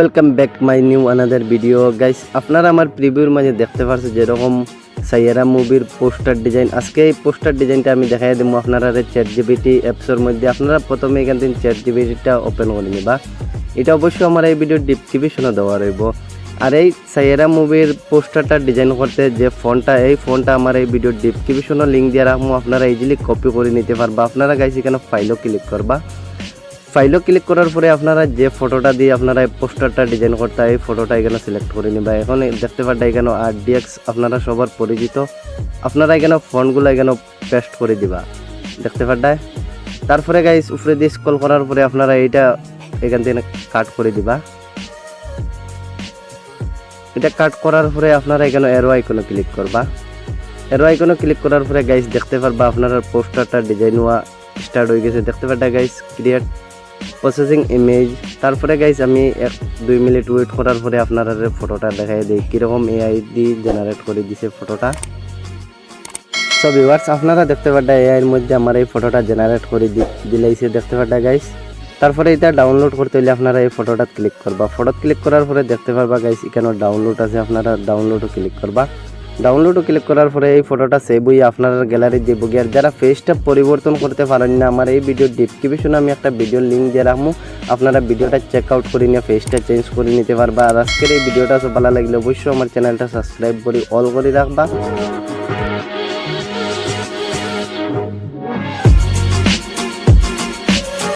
Welcome back my new another video guys. আপনারা আমার প্রিভিউর মাঝে দেখতে পাচ্ছেন যেরকম সাইয়ারা মুভির পোস্টার ডিজাইন। আজকে এই পোস্টার ডিজাইনটা আমি দেখাই দেবো আপনারা ChatGPT অ্যাপসের মধ্যে। আপনারা প্রথমে এখান থেকে ChatGPTটা ওপেন করে নিবা। এটা অবশ্যই আমার এই ভিডিওর ডিসক্রিপশনে দেওয়া রইব। আর এই সাইয়ারা মুভির পোস্টারটা ডিজাইন করতে যে ফন্টটা, এই ফন্টটা আমার এই ভিডিওর ডিসক্রিপশনে লিঙ্ক দিয়ে রাখবো, আপনারা ইজিলি কপি করে নিতে পারবা। আপনারা গাইস এখানে ফাইলও ক্লিক করবা। ফাইলও ক্লিক করার পরে আপনারা যে ফটোটা দিয়ে আপনারা এই পোস্টারটা ডিজাইন করতে, এই ফটোটা এখানে সিলেক্ট করে নিবা। এখন দেখতে পারটা এখানে RDX আপনারা সবার পরিচিত। আপনারা এখানে ফন্টগুলো এখানে পেস্ট করে দিবা, দেখতে পারটা। তারপরে গাইস উপরে দিয়ে স্ক্রল করার পরে আপনারা এইটা এখান থেকে কাট করে দিবা। এটা কাট করার পরে আপনারা এখানে এরো আইকনে ক্লিক করবা। এরো আইকনে ক্লিক করার পরে গাইস দেখতে পারবা আপনারা পোস্টারটা ডিজাইন হওয়া স্টার্ট হয়ে গেছে, দেখতে পারটা গাইস। Create processing image. তারপরে গাইস আমি 1-2 মিনিট ওয়েট করার পরে আপনারা ফটোটা দেখাই দিই কীরকম AI দিয়ে জেনারেট করে দিছে ফটোটা। সো ভিউয়ার্স আপনারা দেখতে পারটা AI এর মধ্যে আমার এই ফটোটা জেনারেট করে দিলাইছে, দেখতে পারটা গাইস। তারপরে এটা ডাউনলোড করতে হলে আপনারা এই ফটোটা ক্লিক করবা। ফটো ক্লিক করার পরে দেখতে পারবা গাইস এখানে ডাউনলোড আছে, আপনারা ডাউনলোডও ক্লিক করবা। ডাউনলোডও ক্লিক করার পরে এই ফটোটা সেভ হয়ে আপনার গ্যালারি দিব গিয়ে। আর যারা ফেসটা পরিবর্তন করতে পারেন না, আমার এই ভিডিওর ডিসক্রিপশনে আমি একটা ভিডিওর লিঙ্ক দিয়ে রাখবো, আপনারা ভিডিওটা চেক আউট করে নিয়ে ফেসটা চেঞ্জ করে নিতে পারবা। আর আজকের এই ভিডিওটা ভালো লাগলে অবশ্যই আমার চ্যানেলটা সাবস্ক্রাইব করে অল করে রাখবা।